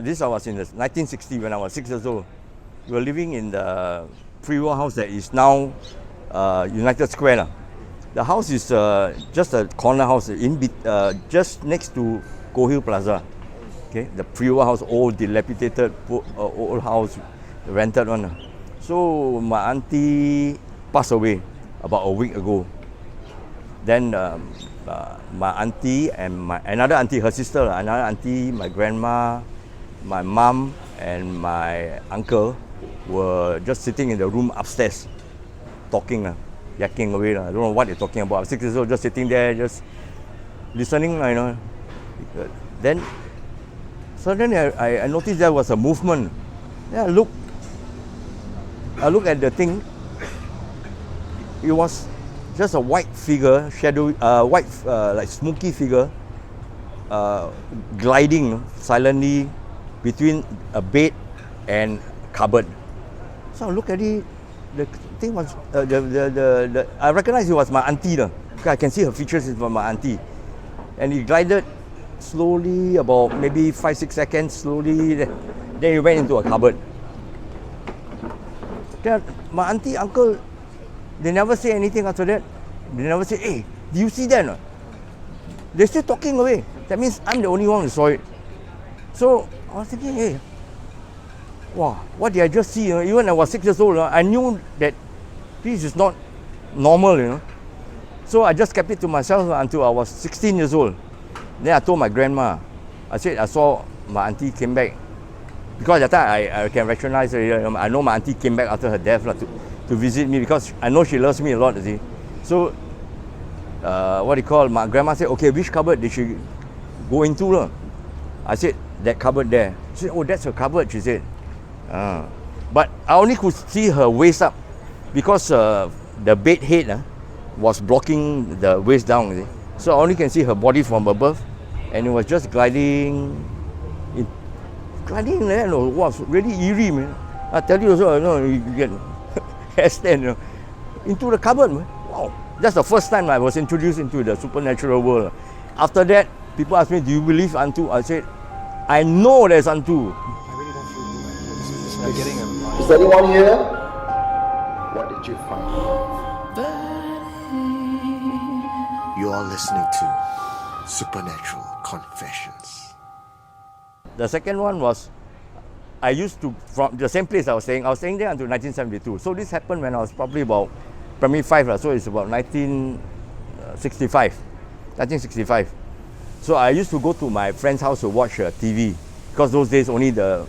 this I was in the 1960 when I was 6 years old. We were living in the pre-war house that is now United Square. The house is just a corner house just next to Gohill Plaza. Okay, the pre-war house, old dilapidated old house, rented one. So my auntie passed away about a week ago. Then my auntie and another auntie, her sister, another auntie, my grandma, my mom, and my uncle were just sitting in the room upstairs, talking, yakking away. I don't know what they're talking about. I was 6 years old, just sitting there, just listening, you know. Then suddenly I noticed there was a movement. Then I looked at the thing. It was just a white figure, white like smoky figure, gliding silently between a bed and cupboard. So I look at it. The thing was I recognized it was my auntie. Okay, I can see her features is from my auntie, and he glided slowly about maybe 5-6 seconds. Slowly, then he went into a cupboard. Then my auntie, uncle, they never say anything after that. They never say, "Hey, do you see that?" They're still talking away. That means I'm the only one who saw it. So I was thinking, hey, wow, what did I just see? Even when I was 6 years old, I knew that this is not normal, So I just kept it to myself until I was 16 years old. Then I told my grandma. I said I saw my auntie came back. Because at that time I can recognize her. I know my auntie came back after her death to visit me because I know she loves me a lot, you see. So, my grandma said, okay, which cupboard did she go into? I said, that cupboard there. She said, oh, that's her cupboard, she said. But I only could see her waist up because the bed head was blocking the waist down, you see. So I only can see her body from above, and it was just gliding there. It was really eerie, man. I tell you also, you get hair stand, into the cupboard, man. Wow, that's the first time I was introduced into the supernatural world. After that, people asked me, do you believe Hantu? I said, I know there's Hantu. I really don't feel good. Is anyone here? What did you find? You are listening to Supernatural Confessions. The second one was, I used to, from the same place I was staying there until 1972. So this happened when I was probably about primary 5, so it's about 1965. So I used to go to my friend's house to watch TV, because those days only the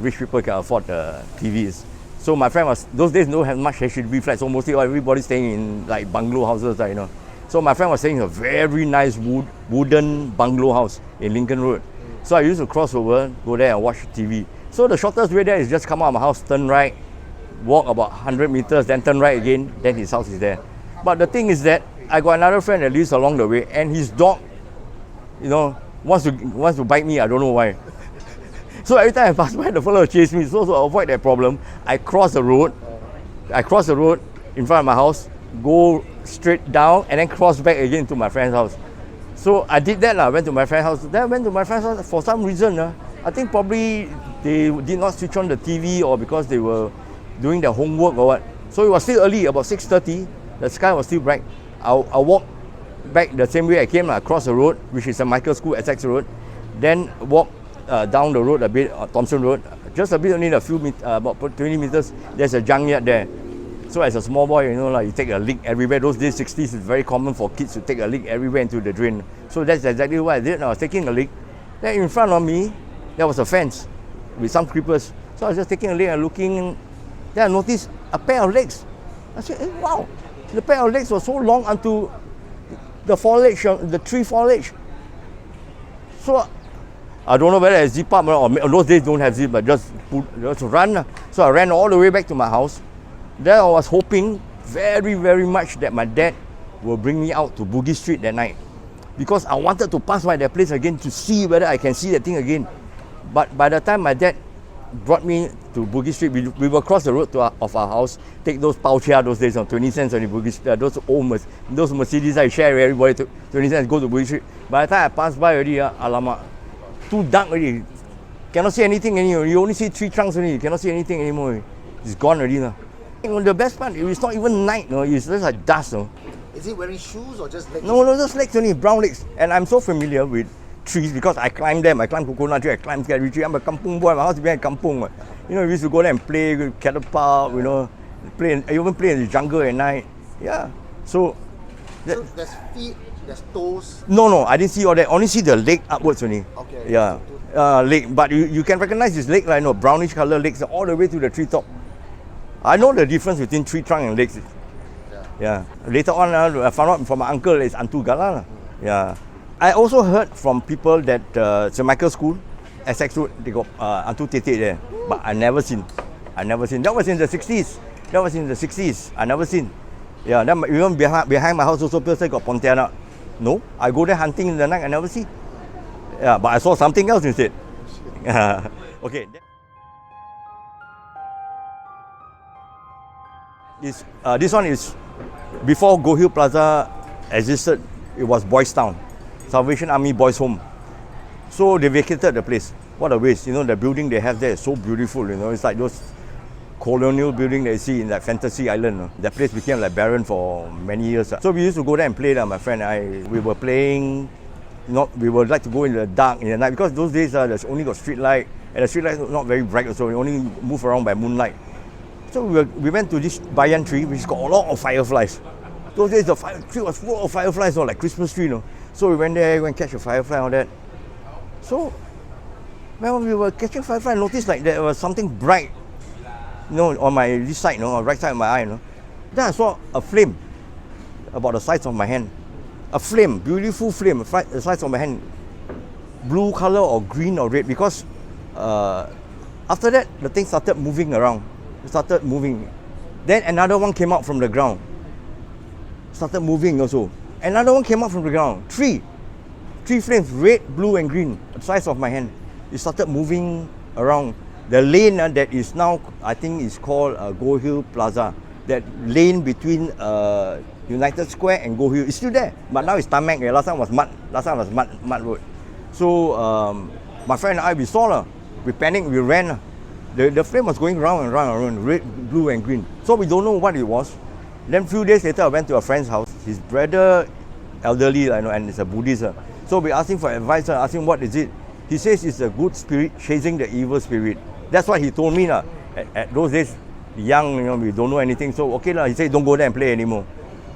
rich people can afford TVs. So my friend those days don't have much HDB flats, so mostly everybody staying in like bungalow houses, So my friend was staying in a very nice wooden bungalow house in Lincoln Road. So I used to cross over, go there and watch TV. So the shortest way there is just come out of my house, turn right, walk about 100 meters, then turn right again, then his house is there. But the thing is that I got another friend that lives along the way, and his dog, wants to bite me. I don't know why. So every time I pass by, the fellow will chase me. So to avoid that problem, I cross the road in front of my house, go straight down, and then cross back again to my friend's house. So I did that. Went to my friend's house. Then I went to my friend's house for some reason. I think probably they did not switch on the TV, or because they were doing their homework or what. So it was still early, about 6:30. The sky was still bright. I walked back the same way I came, across the road, which is a Michael School, Essex Road. Then walk down the road a bit, Thompson Road, just a bit, only about 20 meters. There's a junkyard there. So as a small boy, you take a leak everywhere. Those days, 60s, it's very common for kids to take a leak everywhere into the drain. So that's exactly what I did. I was taking a leak. Then in front of me, there was a fence with some creepers. So I was just taking a leak and looking. Then I noticed a pair of legs. I said, hey, wow, the pair of legs was so long onto the foliage, the tree foliage. So I don't know whether it's zip up or those days don't have zip, but just run. So I ran all the way back to my house. Then I was hoping very, very much that my dad will bring me out to Bugis Street that night, because I wanted to pass by that place again to see whether I can see that thing again. But by the time my dad brought me to Bugis Street, we will cross the road of our house, take those pauchia those days on 20 cents on the Bugis, those Mercedes I share with everybody, 20 cents, go to Bugis Street. By the time I passed by already, alamak, too dark already. Cannot see anything anymore. You only see tree trunks only. You cannot see anything anymore. It's gone already now. The best part, it's not even night, no. It's just like dust, no. Is he wearing shoes or just legs? No, just legs only, brown legs. And I'm so familiar with trees because I climb them. I climb coconut tree, I climb scary tree. I'm a kampung boy. My house is behind kampung. You know, we used to go there and play with catapult, you know, even play in the jungle at night. Yeah. So So there's feet, there's toes. No, I didn't see all that. Only see the leg upwards only. Okay. Yeah. Leg. But you can recognize his leg, like, brownish color legs all the way to the treetop. I know the difference between tree trunk and legs. Yeah. Later on, I found out from my uncle it's Hantu Gala. Yeah. I also heard from people that St. Michael's School, Essex Road, they got Hantu Tete there. But I never seen. That was in the 60s. I never seen. Yeah, then even behind my house also, people say got Pontianak. No, I go there hunting in the night, I never see. Yeah, but I saw something else instead. Okay. This one is before Go Hill Plaza existed. It was Boys Town, Salvation Army Boys Home. So they vacated the place. What a waste! You know, the building they have there is so beautiful. You know, it's like those colonial building that you see in that fantasy island. That place became like barren for many years. So we used to go there and play. My friend and I, we were playing. We would like to go in the dark in the night because those days there's only got street light, and the street light was not very bright, so we only move around by moonlight. So we went to this banyan tree which got a lot of fireflies. Those days the tree was full of fireflies, like Christmas tree. So we went there, went catch a firefly and all that. So when we were catching firefly, I noticed like there was something bright, on my this side, on right side of my eye. Then I saw a flame about the size of my hand. A flame, beautiful flame, the size of my hand. Blue color or green or red, because after that the thing started moving around. It started moving. Then another one came out from the ground. Started moving also. Another one came out from the ground. Three flames, red, blue and green, the size of my hand. It started moving around. The lane that is now, I think is called Go Hill Plaza. That lane between United Square and Go Hill is still there. But now it's tarmac. Last time was mud road. So my friend and I, we saw, we panicked, we ran. The flame was going round and round and round, red, blue and green. So we don't know what it was. Then few days later, I went to a friend's house. His brother, elderly, and he's a Buddhist. So we asked him for advice, asked him what is it. He says it's a good spirit chasing the evil spirit. That's what he told me. At those days, young, we don't know anything. So okay, he said don't go there and play anymore.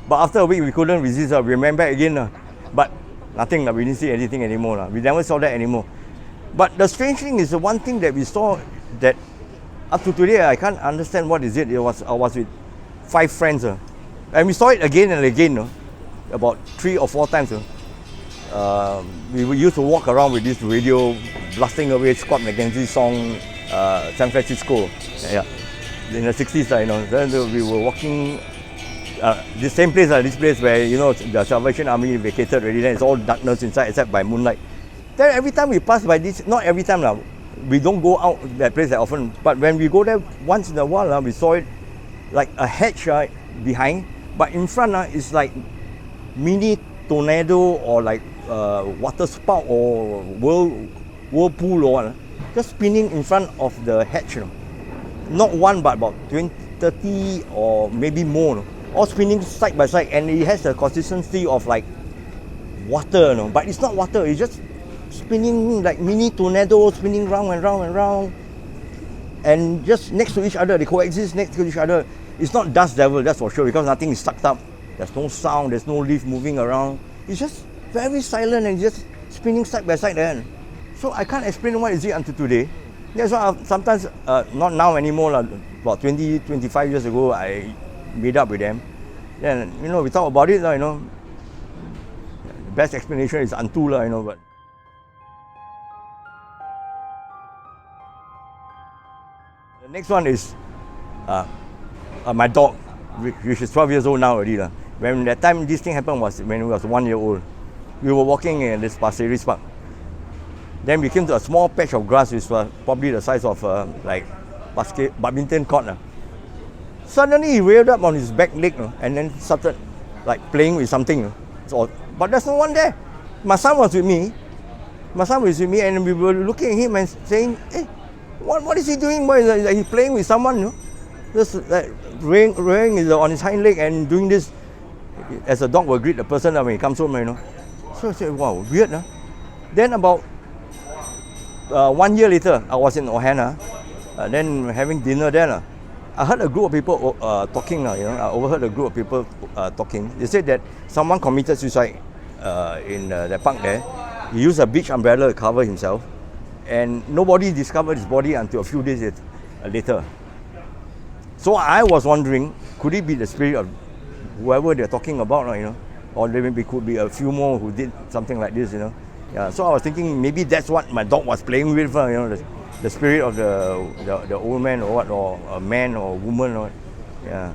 But after a week, we couldn't resist. We remember again. But nothing, we didn't see anything anymore. We never saw that anymore. But the strange thing is the one thing that we saw that up to today, I can't understand what is it. I was with 5 friends. And we saw it again and again, about 3 or 4 times. We used to walk around with this radio, blasting away Scott McKenzie's song, San Francisco. Yeah. In the 60s, Then we were walking this same place, this place where, the Salvation Army vacated already. Then it's all darkness inside except by moonlight. Then every time we pass by this, not every time now, we don't go out that place that often. But when we go there once in a while, we saw it like a hedge behind, but in front is like mini tornado or like water spout or whirlpool or what, just spinning in front of the hedge. Not one, but about 20, 30 or maybe more. All spinning side by side, and it has the consistency of like water. But it's not water. It's just spinning like mini tornadoes, spinning round and round and round, and just next to each other. They coexist next to each other. It's not dust devil, that's for sure, because nothing is sucked up. There's no sound, there's no leaf moving around. It's just very silent and just spinning side by side there. So I can't explain what is it until today. That's why sometimes, not now anymore, about 20, 25 years ago, I meet up with them. Then, we talk about it, The best explanation is Hantu, but. The next one is my dog, which is 12 years old now already. When that time this thing happened was when he was 1 year old. We were walking in this Pasir Ris Park. Then we came to a small patch of grass which was probably the size of like badminton court. Suddenly he reared up on his back leg and then started like playing with something. But there's no one there. My son was with me. My son was with me, and we were looking at him and saying, "Hey, what is he doing? Why is he playing with someone? You know? Just like rearing on his hind leg and doing this, as a dog will greet the person when he comes home, you know." So I said, "Wow, weird, huh?" Then about 1 year later, I was in Ohana, then having dinner there. I heard a group of people talking. You know, I overheard a group of people talking. They said that someone committed suicide in the park there. He used a beach umbrella to cover himself, and nobody discovered his body until a few days later. So I was wondering, could it be the spirit of whoever they're talking about, you know, or maybe could be a few more who did something like this, you know? Yeah. So I was thinking maybe that's what my dog was playing with, you know, the spirit of the old man or what, or a man or a woman, or yeah.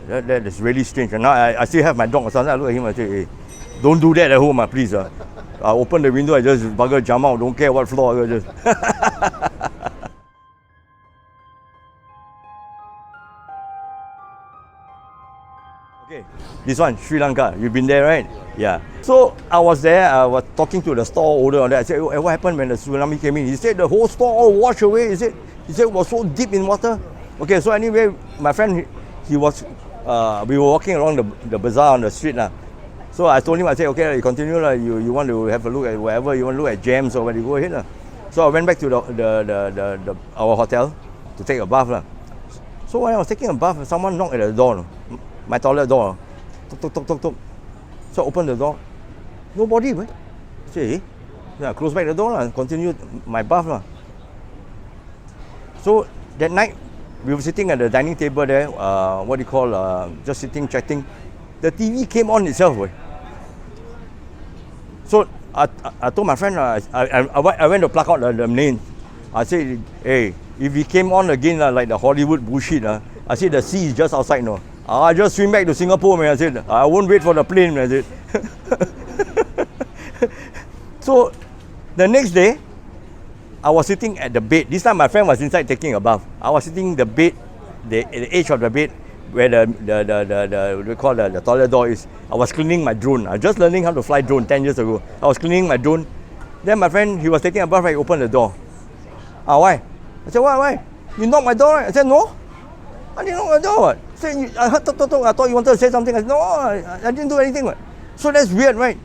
That is really strange. And now I still have my dog. Sometimes I look at him and say, "Hey, don't do that at home, please." I open the window, I just bugger jump out, don't care what floor, I just. Okay, this one, Sri Lanka. You've been there, right? Yeah. So I was there, I was talking to the store owner on that. I said, "Hey, what happened when the tsunami came in?" He said the whole store all washed away. He said it was so deep in water. Okay, so anyway, my friend, we were walking along the bazaar on the street. So I told him, I said, "Okay, you continue. You want to have a look at whatever, you want to look at gems or where you go ahead." So I went back to our hotel to take a bath. So when I was taking a bath, someone knocked at the door, my toilet door. Tok, tok, tok, tok, tok. So I opened the door. Nobody, man. I said, "Hey." Yeah, I closed back the door and continued my bath. So that night, we were sitting at the dining table there, just sitting, chatting. The TV came on itself. So I told my friend, I went to pluck out the name. I said, "Hey, if he came on again like the Hollywood bullshit, I said the sea is just outside now. I just swim back to Singapore, man." I said, "I won't wait for the plane," man. I said. So the next day, I was sitting at the bed. This time my friend was inside taking a bath. I was sitting at the edge of the bed, where the toilet door is. I was cleaning my drone. I was just learning how to fly drone 10 years ago. I was cleaning my drone. Then my friend, he was taking a bath, I opened the door. Why? I said, why? You knocked my door, right? I said, no. I didn't knock my door. What? I said, I heard talk. I thought you wanted to say something. I said, no, I didn't do anything. What? So that's weird, right?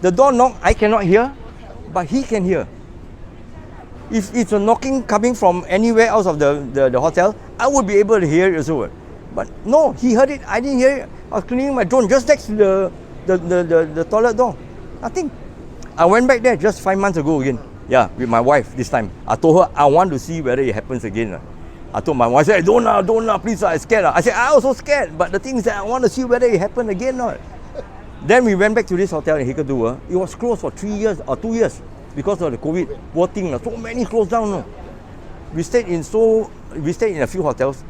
The door knock, I cannot hear, but he can hear. If it's a knocking coming from anywhere else of the hotel, I would be able to hear it also. But no, he heard it, I didn't hear it. I was cleaning my drone just next to the toilet door. Nothing. I went back there just 5 months ago again. Yeah, with my wife this time. I told her I want to see whether it happens again. I told my wife, I said, don't please, I'm scared. I said, I also scared, but the thing is that I want to see whether it happened again or not. Then we went back to this hotel in Hikadu. It was closed for 3 years or 2 years because of the COVID. Poor thing, so many closed down. No. We stayed in a few hotels.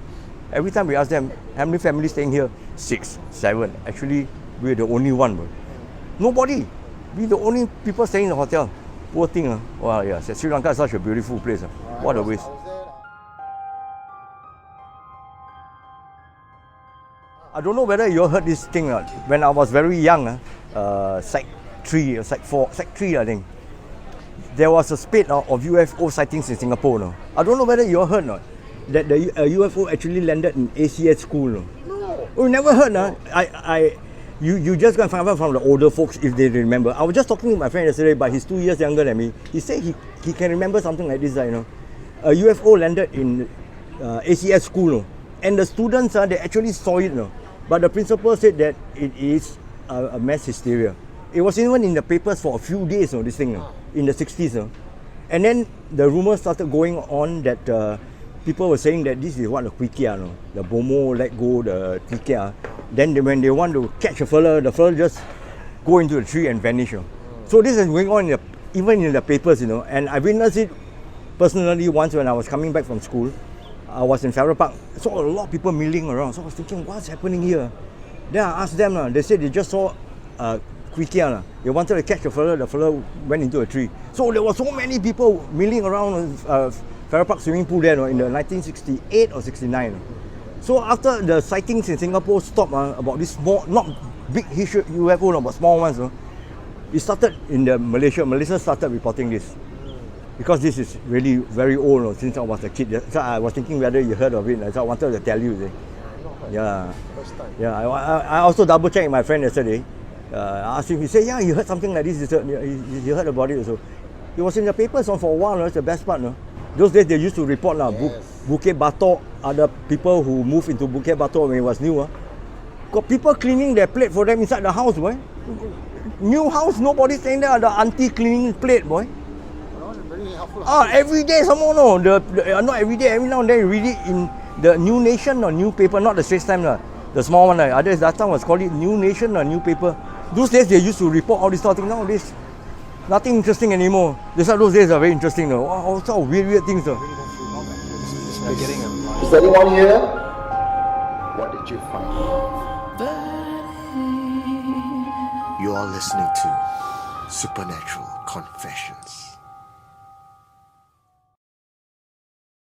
Every time we ask them, how many families staying here? 6, 7. Actually, we're the only one. Bro. Nobody. We're the only people staying in the hotel. Poor thing. Wow, yeah. Sri Lanka is such a beautiful place. What a waste. I don't know whether you heard this thing. When I was very young, Sec 3 or Sec 4, Sec 3 I think, there was a spate of UFO sightings in Singapore. No? I don't know whether you heard that the UFO actually landed in ACS school. No? Oh, you never heard? You just go and find out from the older folks if they remember. I was just talking to my friend yesterday, but he's 2 years younger than me. He said he can remember something like this. A UFO landed in ACS school. No? And the students, they actually saw it. No? But the principal said that it is a mass hysteria. It was even in the papers for a few days, this thing, in the 60's. And then the rumors started going on that people were saying that this is what the Quikia, the Bomo let go, the Quikia. Then when they want to catch the fella just go into the tree and vanish. So this is going on even in the papers, and I witnessed it personally once when I was coming back from school. I was in Farrer Park, saw a lot of people milling around. So I was thinking, what's happening here? Then I asked them, they said they just saw Quikia. They wanted to catch the fella went into a tree. So there were so many people milling around Farrer Park swimming pool there in the 1968 or 69. So after the sightings in Singapore stopped about this small, not big UFO, but small ones, It started in Malaysia. Malaysia started reporting this. Because this is really very old since I was a kid. So I was thinking whether you heard of it. So I wanted to tell you. Yeah. First time. Yeah, I also double checked with my friend yesterday. I asked him, he said, yeah, he heard something like this. He heard about it also. It was in the papers for a while, it's the best part. No? Those days they used to report now. Yes. Bukit Batok, other people who moved into Bukit Batok when it was new. Got people cleaning their plate for them inside the house, boy. New house, nobody staying there. The auntie cleaning plate, boy. Very helpful. Every day some more, no. Not every day, every now and then you read it in the New Nation or New Paper, not the Straits Times, the small one. Others that time was called it New Nation or New Paper. Those days they used to report all this sort of thing. Nowadays, nothing interesting anymore. Those days are very interesting, no. All sorts of weird things, no. Is anyone here? What did you find? You are listening to Supernatural Confessions.